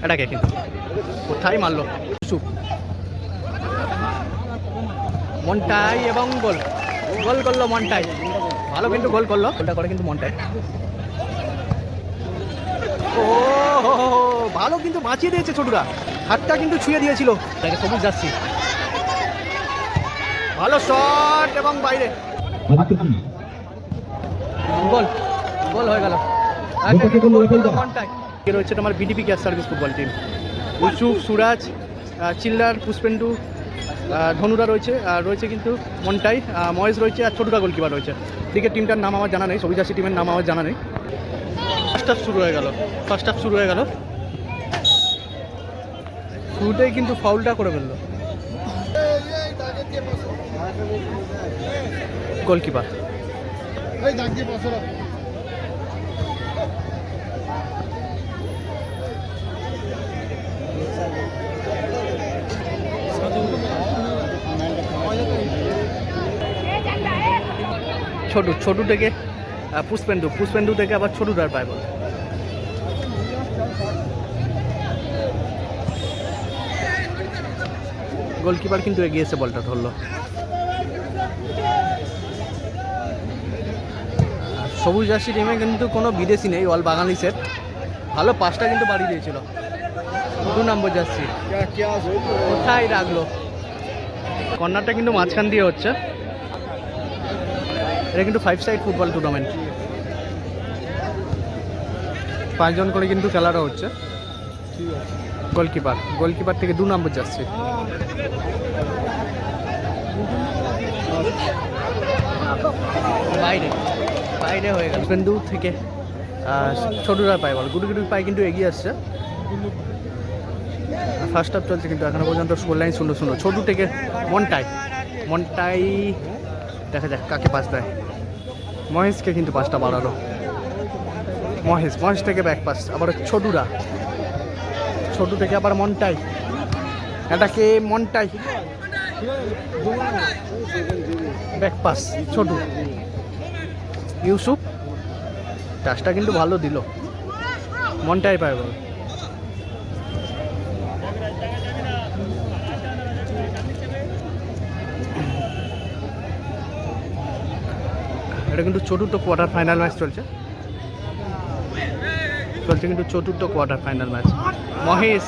এটাকে কিন্তু কোথায় মারলো মন্টাই এবং গোল গোল করলো মন্টাই, ভালো কিন্তু গোল করলো, গোলটা করে কিন্তু মন্টাই। ও ভালো কিন্তু বাঁচিয়ে দিয়েছে ছোটুরা, হাতটা কিন্তু ছুঁয়ে দিয়েছিল তাকে, সবুজ যাচ্ছি, ভালো শট এবং বাইরে গোল, গোল হয়ে গেল। রয়েছে তোমার BDP gas service football team, Yusuf, Suraj, Chillar, Pushpendu, Dhanura রয়েছে, আর রয়েছে কিন্তু মন্টাই, মহেশ রয়েছে, আর ছোটুরা গোলকিপার রয়েছে। ক্রিকেট টিমটার নাম আমার জানা নেই, সবিজাসী টিমের নাম আমার জানা নেই। ফার্স্ট হাফ শুরু হয়ে গেল, ফার্স্ট হাফ শুরু হয়ে গেল, শুরুতেই কিন্তু ফাউলটা করে ফেললো গোলকিপার। ছোটু থেকে পুষ্পেন্দু থেকে আবার ছোটুটার পায় বল, গোলকিপার কিন্তু এগিয়েছে, বলটা ধরলো। সবুজ জার্সি টিমে কিন্তু কোনো বিদেশি নেই, অল বাঙালিসের, ভালো পাসটা কিন্তু বাড়িয়ে দিয়েছিল। 2 নম্বর জার্সি কোথায় রাখলো, কর্নারটা কিন্তু মাঝখান দিয়ে হচ্ছে। এটা কিন্তু 5 সাইড ফুটবল টুর্নামেন্ট, 5 জন করে কিন্তু খেলাটা হচ্ছে। গোলকিপার থেকে 2 নম্বর জার্সি, বাইরে হয়ে গেল। পেন্দু থেকে ছোটুরা পায় বল, গুডু পায় কিন্তু এগিয়ে আসছে। ফার্স্ট হাফ চলছে কিন্তু এখনো পর্যন্ত স্কোর লাইন 0-0। ছোটু থেকে মন্টাই দেখা যাক কাকে পাস দেয়, মহেশকে কিন্তু পাসটা বাড়ালো, মহেশ থেকে ব্যাক পাস, আবার ছোটু থেকে আবার মন্টাই, এটাকে মন্টাই ব্যাক পাস, ছোটু, ইউসুফ, টাচটা কিন্তু ভালো দিল, মন্টাই পায় বল। এটা কিন্তু চতুর্থ কোয়ার্টার ফাইনাল ম্যাচ চলছে কিন্তু চতুর্থ কোয়ার্টার ফাইনাল ম্যাচ। মহেশ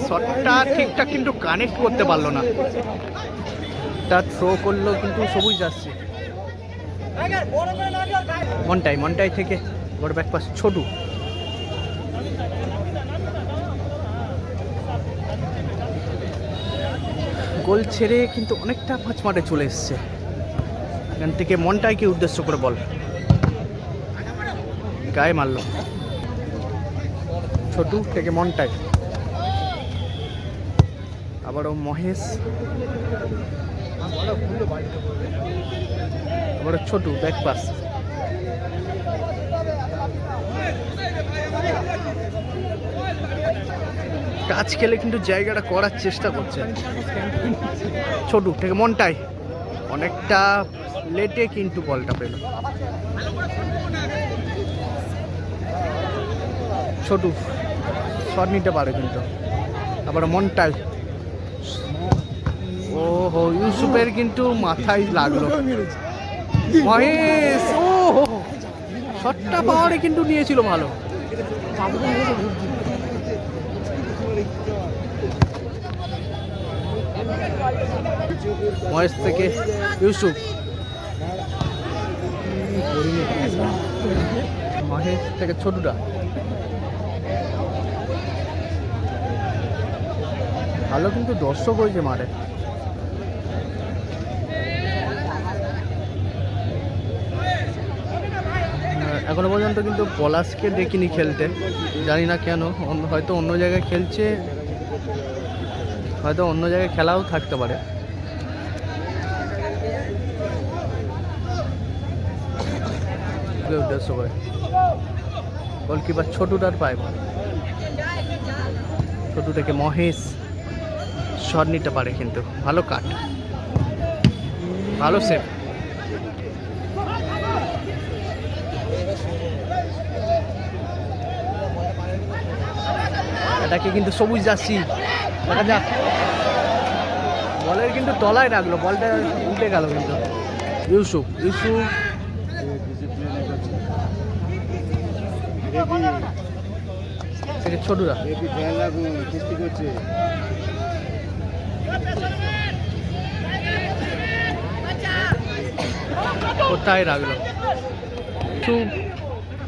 শটটা ঠিকঠাক কিন্তু কানেক্ট করতে পারলো না, তার থ্রো করলো কিন্তু সবুজ যাচ্ছে। মন্টাই থেকে বড় ব্যাক পাস, ছোটু, গোল ছেড়ে কিন্তু অনেকটা পাঁচ মাঠে চলে এসছে। এখান থেকে মন্টাইকে উদ্দেশ্য করে বল, গায়ে মারল, ছোটু থেকে মন্টাই, আবারও মহেশ, আবারও ছোটু ব্যাক পাস, টাচ খেলে কিন্তু জায়গাটা করার চেষ্টা করছে। ছোটু থেকে মন্টাই, অনেকটা লেটে কিন্তু বলটা পেল, ছোটু শট নিতে পারে কিন্তু, আবার মন্টাই, ও হো ইউসুফের কিন্তু মাথায় লাগলো, মহেশ ও শটটা পাওয়ারে কিন্তু নিয়েছিল ভালো, মহেশ থেকে ইউসুফ, মহেশ থেকে ছোটুটা, ভালো কিন্তু দর্শক হয়েছে মাঠে। এখনো পর্যন্ত কিন্তু পলাশকে দেখিনি খেলতে, জানি না কেন, হয়তো অন্য জায়গায় খেলছে, হয়তো অন্য জায়গায় খেলাও থাকতে পারে। উদ্দেশ্য করে গোলকিপার ছোটুটার পায়, ছোটু থেকে মহেশ শট নিতে পারে কিন্তু, ভালো কাট, ভালো সেভ। এটাকে কিন্তু সবুজ জার্সি, দেখা যাক। বলের কিন্তু তলায় রাখলো, বলটা উঠে গেল কিন্তু। ইউসুফ ছোটুরা কোথায় রাখলো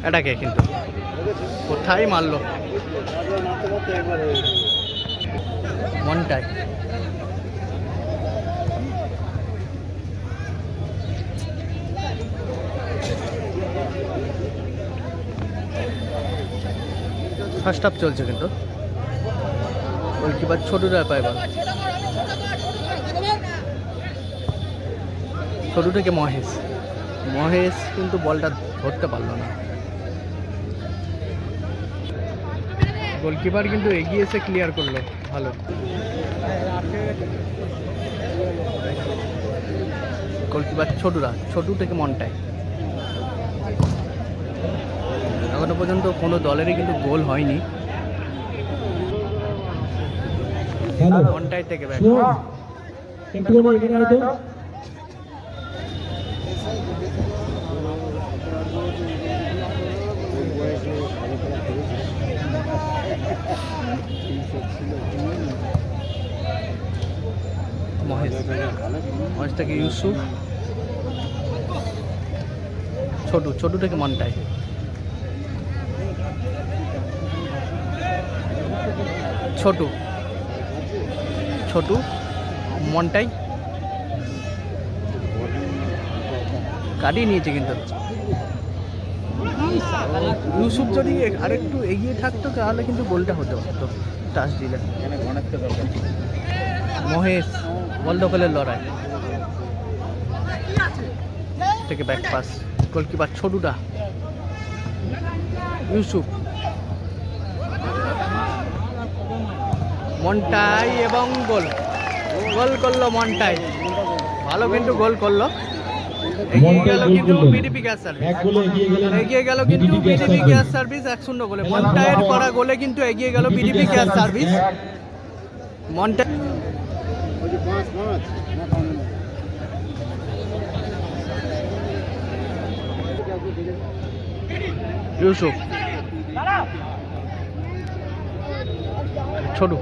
এটাকে, কিন্তু কোথায় মারলো মনটায়। ফার্স্ট হাফ চলছে কিন্তু গোলকিপার ছোটুরা পায় বল। ছোটু থেকে মহেশ কিন্তু বলটা ধরতে পারলো না। গোলকিপার কিন্তু এগিয়ে এসে ক্লিয়ার করলো, ভালো। গোলকিপার ছোটু থেকে মনটায়। এখনো পর্যন্ত কোনো দলেরই কিন্তু গোল হয়নি। মনটাই থেকে ব্যাক। মহেশ থেকে ইউসুফ, ছোটু থেকে মনটায়। ছোটু মনটাই কাটিয়ে নিয়েছে কিন্তু। ইউসুফ যদি আরেকটু এগিয়ে থাকতো তাহলে কিন্তু গোলটা হতে পারতো টাচ দিলে। মহেশ বল দখলের লড়াই থেকে ব্যাক পাস, গোলকিপার ছোটুটা। ইউসুফ, মনটাই এবং গোল করলো মনটাই, ভালো কিন্তু গোল করলো। এগিয়ে গেল কিন্তু বিডিপি গ্যাস সার্ভিস 1-0 গোলে। মনটাইয়ের করা গোলে কিন্তু এগিয়ে গেল বিডিপি গ্যাস সার্ভিস। মনটাই ইউসুফ, ছোটু,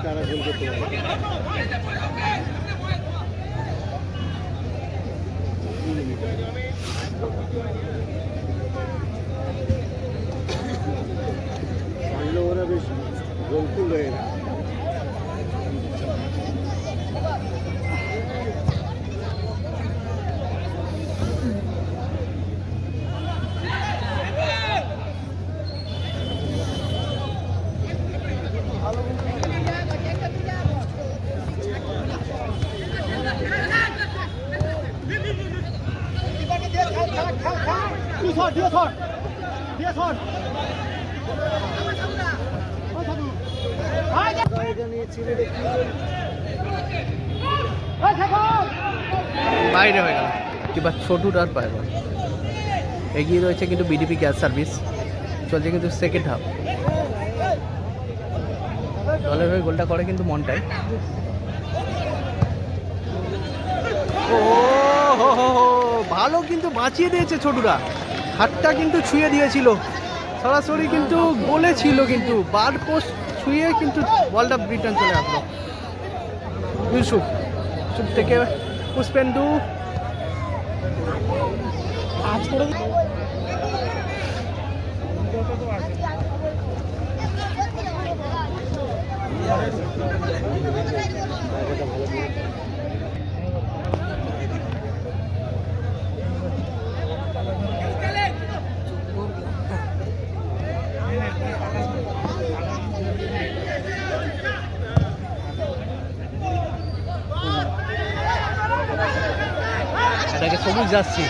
তারা গোল করতে পারে। ওরা বেশ গোলফুল হয়ে গেল। বাইরে হয়ে গেল, এবার ছোটুটার পায় বল। এগিয়ে রয়েছে কিন্তু বিডিপি গ্যাস সার্ভিস, চলছে কিন্তু সেকেন্ড হাফ। দলের হয়ে গোলটা করে কিন্তু মনটাই। ও ভালো কিন্তু বাঁচিয়ে দিয়েছে ছোটুরা, হাতটা কিন্তু ছুঁয়ে দিয়েছিল সরাসরি, কিন্তু গোলে ছিল, কিন্তু বার পোস্ট ছুঁয়ে কিন্তু বলটা রিটার্ন চলে আসলো। ইউসুফ থেকে পুষ্পেন্দু, থেকে, সবুজ জার্সি।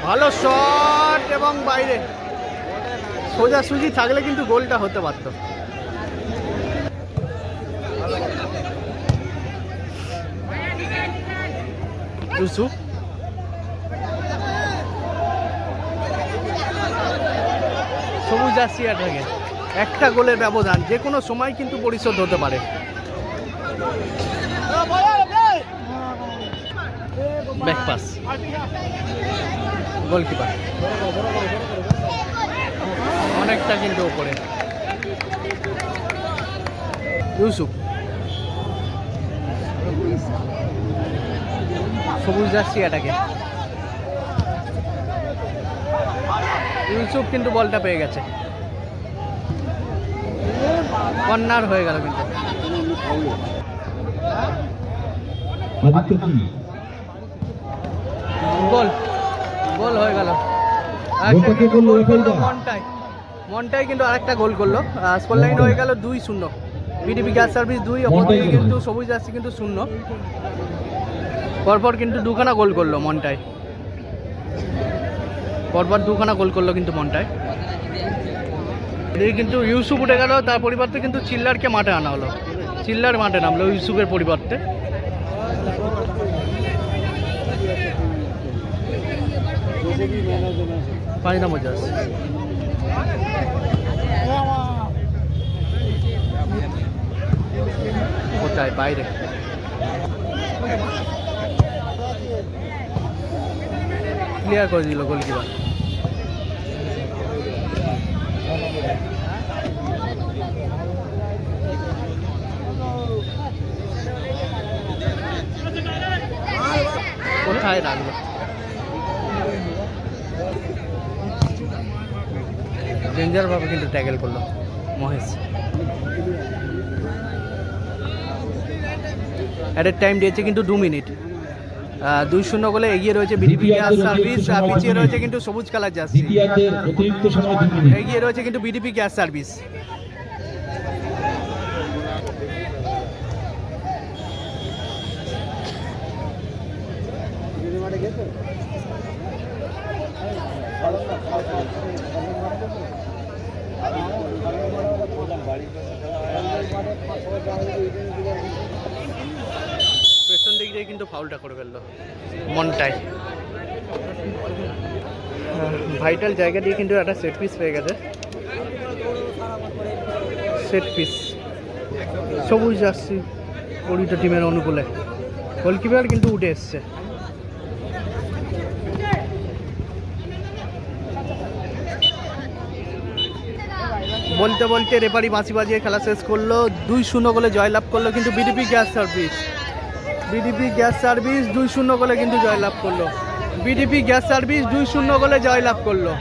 ভালো শট এবং বাইরে, সোজাসুজি থাকলে কিন্তু গোলটা হতে পারত। ইউসুফ, সবুজ জার্সি আটাকে, একটা গোলের ব্যবধান, যে কোনো সময় কিন্তু পরিশোধ হতে পারে। ব্যাক পাস, গোলকিপার অনেকটা কিন্তু উপরে। ইউসুফ, সবুজ জার্সি এটাকে, ইউসুফ কিন্তু বলটা পেয়ে গেছে, কর্নার হয়ে গেল কিন্তু। গোল, গোল হয়ে গেল। মনটাই কিন্তু আরেকটা গোল করলো, স্কোর লাইন হয়ে গেল 2-0। বিডিপি গ্যাস সার্ভিস 2, অপরদিকে কিন্তু সবুজ জার্সি কিন্তু 0। পরপর কিন্তু দুখানা গোল করলো মনটাই, পরপর দুখানা গোল করলো কিন্তু মনটাই। এদিকে কিন্তু ইউসুফ উঠে গেল, তার পরিবর্তে কিন্তু চিল্লারকে মাঠে আনা হলো। চিল্লার মাঠে নামলো ইউসুফের পরিবর্তে। পানিদা মজাজ, কোথায়? বাইরে। ক্লিয়ার করে দিল গোলকিপার। কোথায় রাখলো? ডেঞ্জার ভাবে কিন্তু ট্যাকেল করলো মহেশ। অ্যাডের টাইম দিয়েছে কিন্তু 2 মিনিট। 2-0 গোলে এগিয়ে রয়েছে বিডিপি গ্যাস সার্ভিস, আর পিছিয়ে রয়েছে কিন্তু সবুজ কালার জার্সি। এগিয়ে রয়েছে কিন্তু বিডিপি গ্যাস সার্ভিস। পেছন দিক দিয়ে কিন্তু ফাউলটা করে ফেললো মনটাই। ভাইটাল জায়গা দিয়ে কিন্তু একটা সেট পিস পেয়ে গেছে। সেট পিস, সবুজ জার্সি ওড়িটা টিমের অনুকূলে। গোলকিপার কিন্তু উঠে এসছে। বলতে বলতে রেফারি বাঁশি বাজিয়ে খেলা শেষ করলো। 2-0 গোলে জয়লাভ করলো কিন্তু BDP gas service. BDP gas service 2-0 গোলে কিন্তু জয়লাভ করলো। বিডিপি গ্যাস সার্ভিস 2-0 গোলে জয়লাভ করলো।